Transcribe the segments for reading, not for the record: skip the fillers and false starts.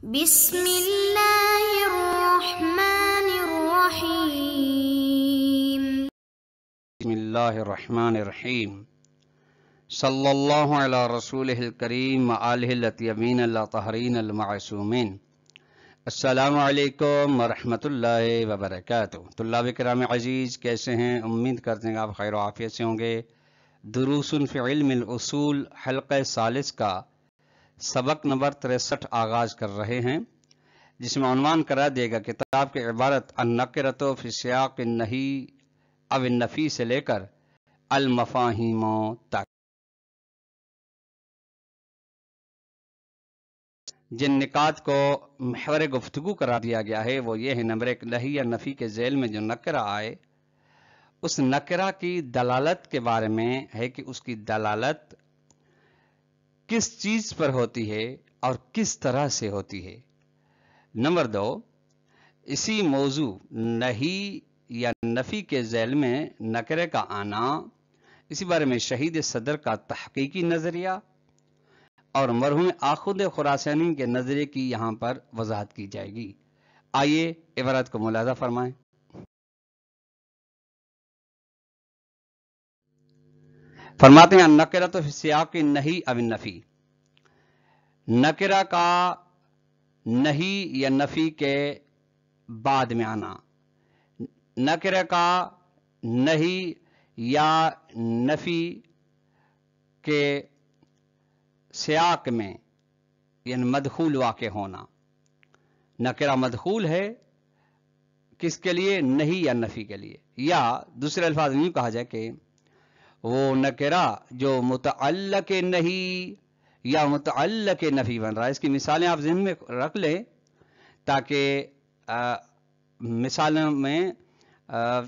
بسم اللہ الرحمن الرحیم بسم اللہ الرحمن الرحیم صلی اللہ علی رسولہ الکریم وآلہ الاطیبین الطاہرین المعصومین۔ السلام علیکم ورحمۃ اللہ وبرکاتہ۔ طلاب کرام عزیز، کیسے ہیں؟ امید کرتے ہیں آپ خیر و عافیت سے ہوں گے۔ دروس فی علم الاصول حلقہ ثالث کا سبق نمبر 63 آغاز کر رہے ہیں، جس میں عنوان کرا دے گا کتاب کی عبارت النکرۃ فی سیاق النہی او النفی سے لے کر المفاہیم تک۔ جن نکات کو محور گفتگو قرار دیا گیا ہے وہ یہ ہے: نمبر 1، نہی یا نفی کے ذیل میں جو نکرہ آئے اس نکرہ کی دلالت کے بارے میں ہے کہ اس کی دلالت کس چیز پر ہوتی ہے اور کس طرح سے ہوتی ہے۔ نمبر 2، اسی موضوع نہی یا نفی کے ذیل میں نکرے کا آنا، اسی بارے میں شہید صدر کا تحقیقی نظریہ اور مرحوم آخوند خراسانی کے نظریے کی یہاں پر وضاحت کی جائے گی۔ آئیے عبارت کو ملاحظہ فرمائیں۔ فرماتے ہیں النکرۃ فی سیاق النہی او النفی، نکرہ کا نہی یا نفی کے بعد میں آنا، نکرہ کا نہی یا نفی کے سیاق میں یعنی مدخول واقع ہونا۔ نکرہ مدخول ہے کس کے لیے؟ نہی یا نفی کے لیے، یا دوسرے الفاظ میں کہا جائے کہ وہ نکرہ جو متعلق نہی یا متعلق نفی بن رہا ہے۔ اس کی مثالیں آپ ذہن میں رکھ لیں تاکہ مثالوں میں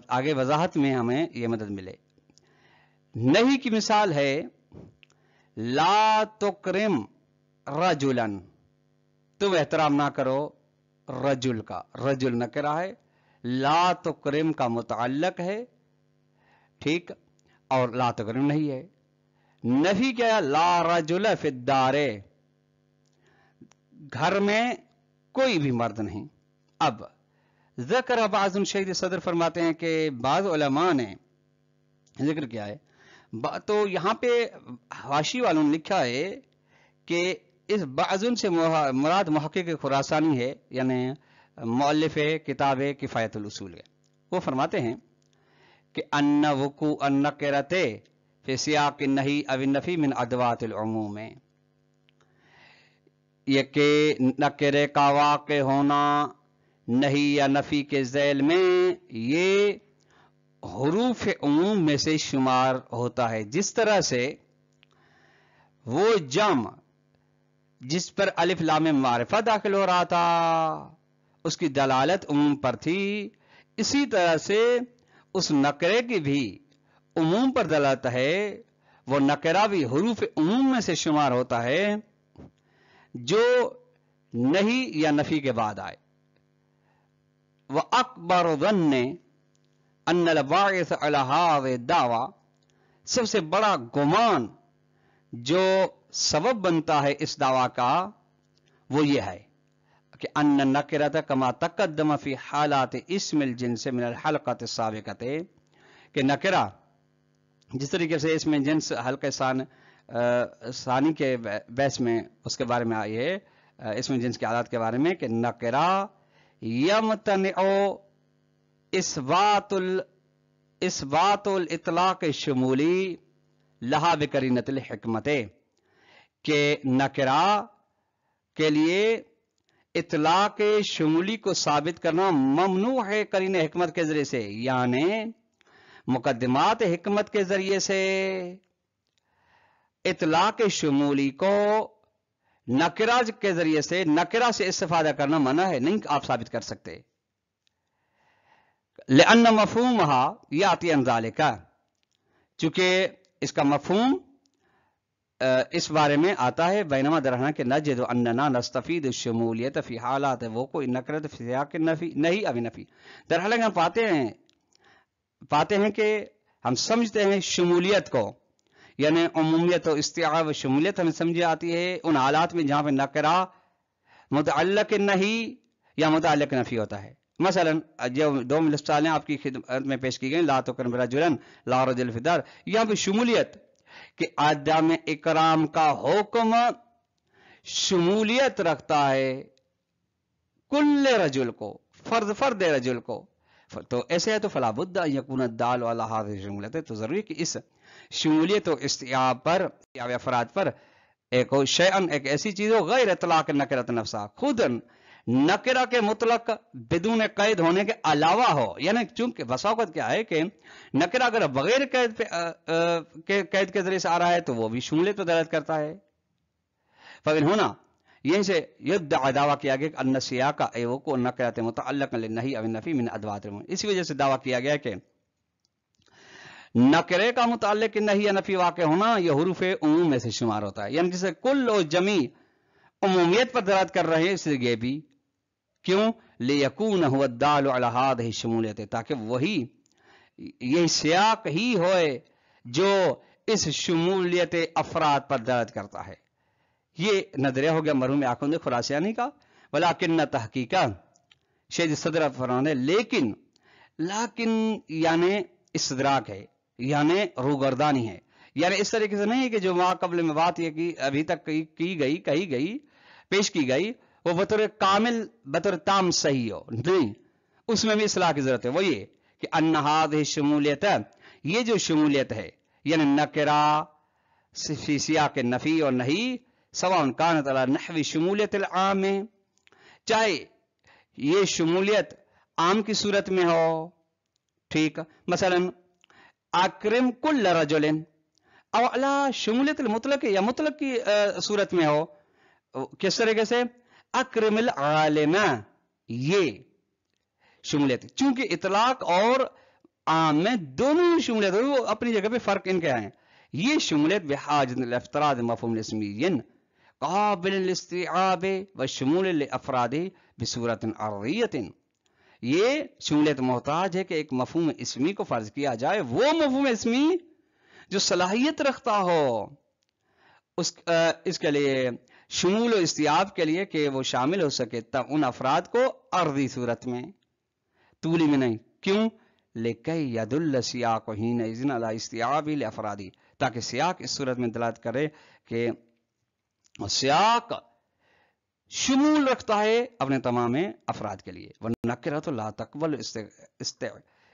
آگے وضاحت میں ہمیں یہ مدد ملے۔ نہی کی مثال ہے لا تکرم رجلا، تم احترام نہ کرو رجل کا۔ رجل نکرہ ہے، لا تکرم کا متعلق ہے، ٹھیک، اور لا تکرم نہیں ہے۔ نفی کیا ہے؟ لا رجل فی الدار، گھر میں کوئی بھی مرد نہیں۔ اب ذکر بعض شہید صدر فرماتے ہیں کہ بعض علماء نے ذکر کیا ہے، تو یہاں پہ حاشی والوں نے لکھا ہے کہ اس بعضن سے مراد محقق خراسانی ہے، یعنی مؤلف کتاب کفایت الاصول ہے۔ وہ فرماتے ہیں کہ ان وقوع النکرۃ فی سیاق النہی او النفی من ادوات العموم، یہ کہ نکرے کا واقع ہونا نہی یا نفی کے ذیل میں یہ حروف عموم میں سے شمار ہوتا ہے، جس طرح سے وہ جمع جس پر الف لام معرفہ داخل ہو رہا تھا اس کی دلالت عموم پر تھی، اسی طرح سے اس نکرے کی بھی عموم پر دلالت ہے۔ وہ نکرہ بھی حروف عموم میں سے شمار ہوتا ہے جو نہی یا نفی کے بعد آئے۔ وَأَكْبَرُ ظَنِّ أَنَّ الْبَاعِثَ عَلَى هَذِهِ الدَّعْوَى، سب سے بڑا گمان جو سبب بنتا ہے اس دعویٰ کا وہ یہ ہے کہ ان النکرۃ کما تقدم فی حالات اسم الجنس من الحلقۃ السابقۃ، کہ نکرہ جس طریقے سے اس میں جنس حلقہ ثانی کے بحث میں اس کے بارے میں آئی ہے، اس میں جنس کے حالات کے بارے میں، کہ نکرہ یمتنع اثبات الاطلاق الشمولی لہا بقرینۃ الحکمت، کہ نکرہ کے لیے اطلاق شمولی کو ثابت کرنا ممنوع ہے قرینہ حکمت کے ذریعے سے، یعنی مقدمات حکمت کے ذریعے سے اطلاق شمولی کو نکرہ کے ذریعے سے، نکرہ سے استفادہ کرنا منع ہے، نہیں آپ ثابت کر سکتے۔ لأن مفہومها یاتی عن ذالک، چونکہ اس کا مفہوم اس بارے میں آتا ہے بینما درہنا کہ نجد اننا نستفید الشمولیت فی حالات وقوع النکرۃ فی سیاق النفی نہی او نفی، در حالانکہ ہم پاتے ہیں کہ ہم سمجھتے ہیں شمولیت کو، یعنی عمومیت و استیعاب و شمولیت ہمیں سمجھی آتی ہے ان حالات میں جہاں پہ نکرہ متعلق نہیں یا متعلق نفی ہوتا ہے. مثلا جو دو مثالیں آپ کی خدمت میں پیش کی گئی، لا تکرم رجلا لا رجل فی الدار، یہاں پہ شمولیت کہ عدم اکرام کا حکم شمولیت رکھتا ہے کل رجل کو، فرد رجل کو. تو ایسے ہے تو فلا بد ان یکون الدال علی هذه شمولیت، تو ضروری کہ اس شمولیت و استیعاب پر یا افراد پر ایک شیئن، ایک ایسی چیز ہو غیر اطلاق نکرت نفسا، خود نکرہ کے مطلق بدون قید ہونے کے علاوہ ہو. یعنی چونکہ بسا اوقات کیا ہے کہ نکرہ اگر بغیر قید کے ذریعے سے آ رہا ہے تو وہ بھی شمولیت پر دلالت کرتا ہے. فمن ہونا یہیں سے یدعا دعویٰ کیا گیا کہ ان سیاق ایوکو نکرت متعلق للنہی او النفی من ادوات المعین. اسی وجہ سے دعویٰ کیا گیا کہ نکرے کا متعلق نہیں یا نفی واقع ہونا یہ حروف عموم میں سے شمار ہوتا ہے. یعنی جسے کل و جمی عمومیت پر دلالت کر رہے ہیں، اس لیے بھی کیوں لیکون هو الدال علی هذه شمولیت، تاکہ وہی یہ سیاق ہی ہوئے جو اس شمولیت افراد پر دلالت کرتا ہے. یہ نظریہ ہو گیا مرحوم آخوند خراسانی کا. ولیکن تحقیقا شیخ صدر فرمانے لیکن یعنی استدراک ہے، یعنی روگردانی ہے. یعنی اس طریقے سے نہیں کہ جو ماں قبل میں بات یہ کی ابھی تک کہی گئی پیش کی گئی وہ بطور کامل بطور تام صحیح ہو، نہیں، اس میں بھی اصلاح کی ضرورت ہے. وہ یہ کہ ان هذه شمولیت، یہ جو شمولیت ہے یعنی نکرہ فی سیاق نفی اور نہیں، سواء کانت علی نحو شمولیت العام، چاہے یہ شمولیت عام کی صورت میں ہو، ٹھیک، مثلا اکرم کل رجل، او علی شمولیت المطلق یا مطلق کی صورت میں ہو، کس طریقے سے اکرم العالم، یہ شمولیت چونکہ اطلاق اور عام میں دونوں شمولیت وہ اپنی جگہ پہ فرق ان کے ہیں. یہ شمولیت بحاجت الافتراض مفہوم الاسمی قابل الاستیعاب والشمول لافراد بصورت عرضیت، یہ شمولیت محتاج ہے کہ ایک مفہوم اسمی کو فرض کیا جائے، وہ مفہوم اسمی جو صلاحیت رکھتا ہو اس کے لیے شمول و استیعاب کے لیے کہ وہ شامل ہو سکے ان افراد کو عرضی صورت میں، طولی میں نہیں. کیوں؟ لکی یدل سیاق حینئذ علی استیعاب لافرادی، تاکہ سیاق اس صورت میں دلالت کرے کہ سیاق شمول رکھتا ہے اپنے تمام افراد کے لیے. ونکرۃ لا تقبل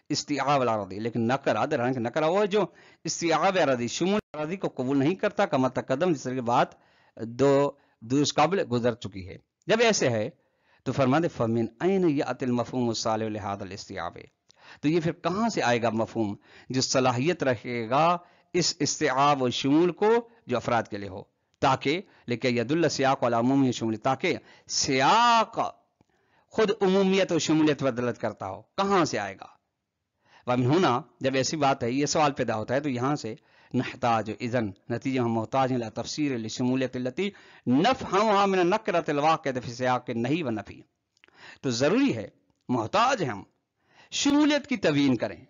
استیعاب العرضی، لیکن نکرہ وہ جو استیعاب عرضی شمول عرضی کو قبول نہیں کرتا، کما تقدم جس طرح کی بات دو درست قبل گزر چکی ہے. جب ایسے ہے تو فرماتے فمن این یأتی المفہوم الصالح لہذا الاستیعاب، تو یہ پھر کہاں سے آئے گا مفہوم جو صلاحیت رکھے گا اس استیعاب و شمول کو جو افراد کے لیے ہو، تاکہ لیکن یدل سیاق علی عمومی شمولیت، تاکہ سیاق خود عمومیت و شمولیت پر دلالت کرتا ہو. کہاں سے آئے گا؟ ومن ہونا جب ایسی بات ہے یہ سوال پیدا ہوتا ہے تو یہاں سے نحتاج اذن نتیجہ ہم محتاج ہیں تفسیر لشمولیت التي نفهمها من النکرۃ الواقعۃ فی سیاق النہی والنفی، تو ضروری ہے محتاج ہیں ہم شمولیت کی تبیین کریں،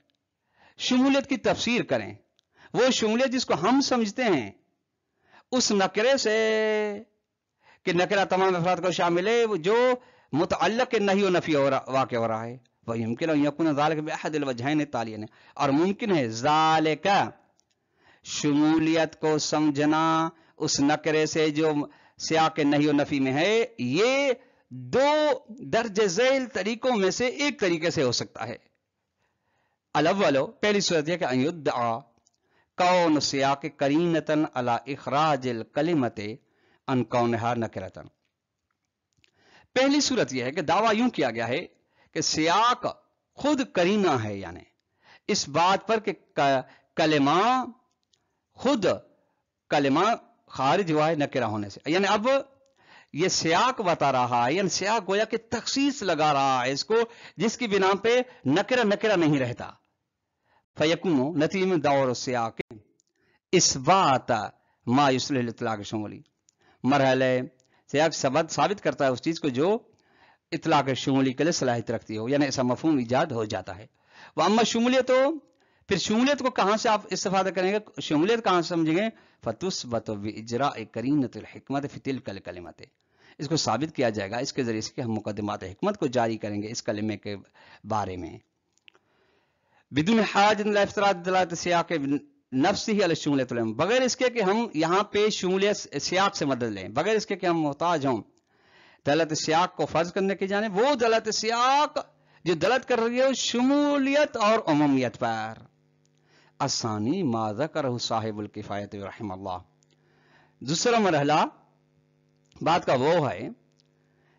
شمولیت کی تفسیر کریں، وہ شمولیت جس کو ہم سمجھتے ہیں اس نکرے سے کہ نکرہ تمام افراد کو شامل ہے جو متعلق نہیں و نفی واقع ہو رہا ہے. وَيُمْكِنُ أَن يَكُونَ ذَلِكَ بِأَحَدِ الْوَجْهَيْنِ التَّالِيَيْنِ، اور ممکن ہے ذالک شمولیت کو سمجھنا اس نکرے سے جو سیاق نہیں و نفی میں ہے، یہ دو درج ذیل طریقوں میں سے ایک طریقے سے ہو سکتا ہے. الاول، پہلی صورت یہ کہ ان یدعا کون سیاق قرینۃ علی اخراج الکلمۃ ان کونھا نکرۃ. پہلی صورت یہ ہے کہ دعویٰ یوں کیا گیا ہے کہ سیاق خود قرینہ ہے، یعنی اس بات پر کہ کلمہ خارج ہوا ہے نکرہ ہونے سے. یعنی اب یہ سیاق بتا رہا ہے، یعنی سیاق گویا کہ تخصیص لگا رہا ہے اس کو، جس کی بنا پہ نکرہ نہیں رہتا. فیکون نتیجہ میں دور السیاق اس بات ما یصلح الاطلاق شمولی، مرحلہ سیاق ثابت کرتا ہے اس چیز کو جو اطلاق شمولی کے لیے صلاحیت رکھتی ہو، یعنی ایسا مفہوم ایجاد ہو جاتا ہے. واما شمولیت، پھر شمولیت کو کہاں سے آپ استفادہ کریں گے، شمولیت کہاں سے سمجھیں گے، فتثبت باجراء قرینۃ الحکمت فی تلک الکلمۃ، اس کو ثابت کیا جائے گا اس کے ذریعے سے کہ ہم مقدمات حکمت کو جاری کریں گے اس کلمے کے بارے میں. بدون حاجت الی افتراض دلالت سیاق نفسہ علی شمولیت العلم، بغیر اس کے کہ ہم یہاں پہ شمولیت سیاق سے مدد لیں، بغیر اس کے کہ ہم محتاج ہوں دلالت سیاق کو فرض کرنے کی جانب، وہ دلالت سیاق جو دلالت کر رہی ہے شمولیت اور عمومیت پر. الثانی ما ذکرہ صاحب الکفایۃ رحمہ اللہ، دوسرا مرحلہ بات کا وہ ہے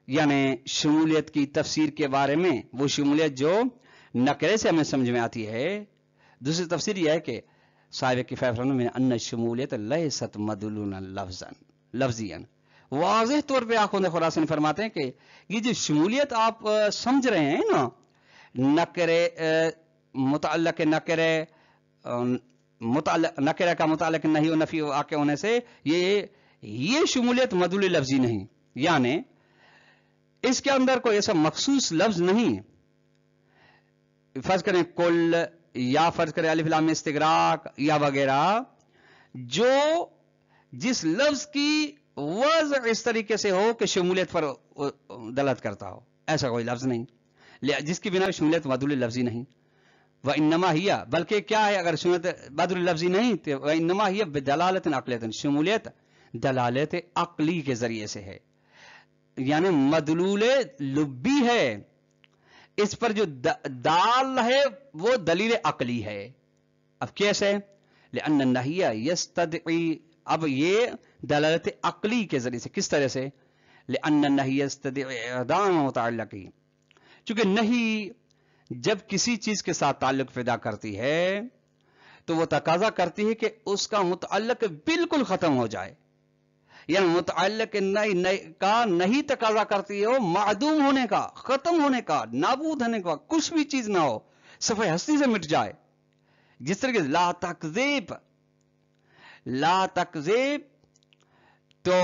یعنی شمولیت کی تفسیر کے بارے میں، وہ شمولیت جو نکرے سے ہمیں سمجھ میں آتی ہے. دوسری تفسیر یہ ہے کہ صاحب کفایہ میں ان شمولیت لیست مدلولا لفظیا، واضح طور پہ آخوند خراسانی فرماتے ہیں کہ یہ جو شمولیت آپ سمجھ رہے ہیں نا، نکرے متعلق نکرے نکرے کا متعلق نہیں و نفی واقع ہونے سے یہ شمولیت مدلول لفظی نہیں، یعنی اس کے اندر کوئی ایسا مخصوص لفظ نہیں. فرض کریں کل یا فرض کریں الف لام استغراق یا وغیرہ، جو جس لفظ کی وضع اس طریقے سے ہو کہ شمولیت پر دلالت کرتا ہو، ایسا کوئی لفظ نہیں جس کی بنا شمولیت مدلول لفظی نہیں. وانما ہی، بلکہ کیا ہے اگر شمولیت مدلول لفظی نہیں تو وانما ہی بدلالت عقلیت، شمولیت دلالت عقلی کے ذریعے سے ہے، یعنی مدلول لبی ہے، اس پر جو دال ہے وہ دلیل عقلی ہے. اب کیسے؟ لأن النہی یستدعی، اب یہ دلالت عقلی کے ذریعے سے کس طرح سے؟ لأن النہی یستدعی اعدام متعلقی، چونکہ نہیں جب کسی چیز کے ساتھ تعلق پیدا کرتی ہے تو وہ تقاضا کرتی ہے کہ اس کا متعلق بالکل ختم ہو جائے، یعنی متعلق کا نہیں تقاضا کرتی ہے معدوم ہونے کا، ختم ہونے کا، نابود ہونے کا، کچھ بھی چیز نہ ہو، صفحہ ہستی سے مٹ جائے. جس طرح لا تکذیب، لا تکذیب تو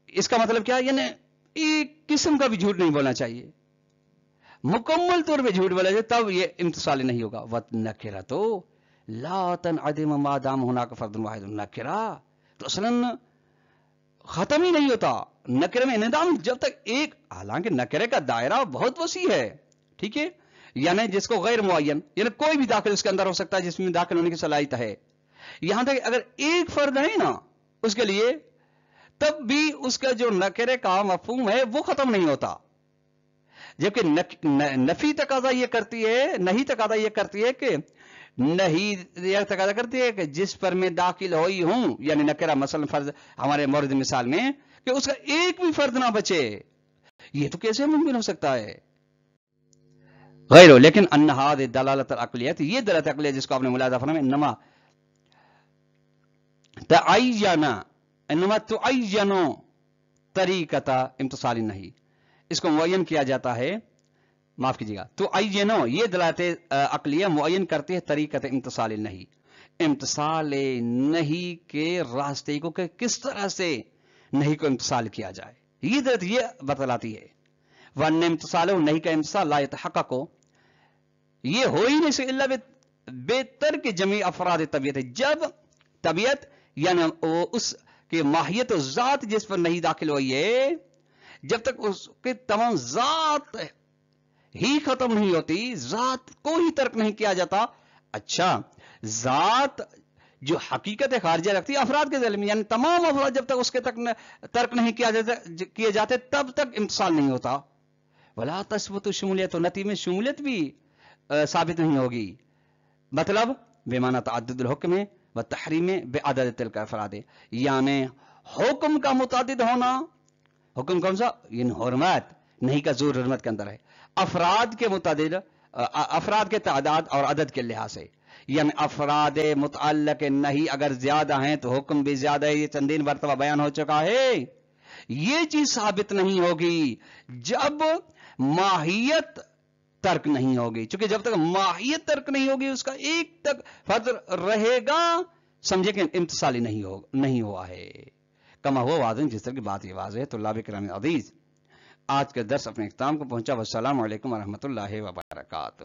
اس کا مطلب کیا؟ یعنی ایک قسم کا بھی جھوٹ نہیں بولنا چاہیے، مکمل طور پہ جھوٹ بولا جائے تب یہ امتصال نہیں ہوگا. وَنَكِرَةُ تو لا تنعدم ما دام هناك فرد واحد، نکرہ تو اصلا ختم ہی نہیں ہوتا. نکرے میں انعدام جب تک ایک، حالانکہ نکرے کا دائرہ بہت وسیع ہے، ٹھیک ہے، یعنی جس کو غیر معین، یعنی کوئی بھی داخل اس کے اندر ہو سکتا ہے جس میں داخل ہونے کی صلاحیت ہے. یہاں تک اگر ایک فرد ہے نا اس کے لیے، تب بھی اس کا جو نکرے کا مفہوم ہے وہ ختم نہیں ہوتا. جبکہ نفی تقاضا یہ کرتی ہے، نہیں تقاضا یہ کرتی ہے کہ نہیں یہ تقاضا کرتی ہے کہ جس پر میں داخل ہوئی ہوں، یعنی نکرہ مثلا فرض ہمارے مورد مثال میں کہ اس کا ایک بھی فرد نہ بچے. یہ تو کیسے ممکن ہو سکتا ہے؟ غیرو، لیکن ان هذه دلالت العقلیت، یہ دلالت عقلیہ جس کو آپ نے ملاحظہ فرمایا، انما تعین طریقۃ امتصال نہیں، اس کو معین کیا جاتا ہے، معاف کیجیے گا، تعین، یہ دلالت عقلیہ معین کرتی ہے طریقۃ امتصال نہیں، امتصال نہیں کے راستے کو کہ کس طرح سے نہیں کو امتصال کیا جائے، یہ دلالت یہ بتلاتی ہے. ون امتصال نہیں کا امتصال لا يتحقق، یہ ہو ہی نہیں سے الا بے ترک جمیع افراد طبیعت، جب طبیعت یعنی اس کے ماہیت و ذات جس پر نہیں داخل ہوئی ہے، جب تک اس کے تمام ذات ہی ختم نہیں ہوتی، ذات کو ہی ترک نہیں کیا جاتا. اچھا، ذات جو حقیقت خارجہ رکھتی ہے افراد کے ذیل میں، یعنی تمام افراد جب تک اس کے ترک نہیں کیے جاتے تب تک امتصال نہیں ہوتا. ولا تثبت شمولیت، نتی میں شمولیت بھی ثابت نہیں ہوگی. مطلب بمعنی تعدد الحکم و تحریم بعدد تلک افراد، یعنی حکم کا متعدد ہونا، حکم کون سا؟ یعنی حرمت، نہیں کا زور حرمت کے اندر ہے، افراد کے متعدد، افراد کے تعداد اور عدد کے لحاظ سے، یعنی افراد متعلق نہیں اگر زیادہ ہیں تو حکم بھی زیادہ ہے، یہ چندین مرتبہ بیان ہو چکا ہے. یہ چیز ثابت نہیں ہوگی جب ماہیت ترک نہیں ہوگی، چونکہ جب تک ماہیت ترک نہیں ہوگی اس کا ایک تک فرض رہے گا، سمجھے کہ امتصالی نہیں ہوا ہے. کما ہوا واضح، جس طرح کی بات یہ واضح ہے. طلاب کرام عزیز، آج کا درس اپنے اختتام کو پہنچا. والسلام علیکم ورحمۃ اللہ وبرکاتہ.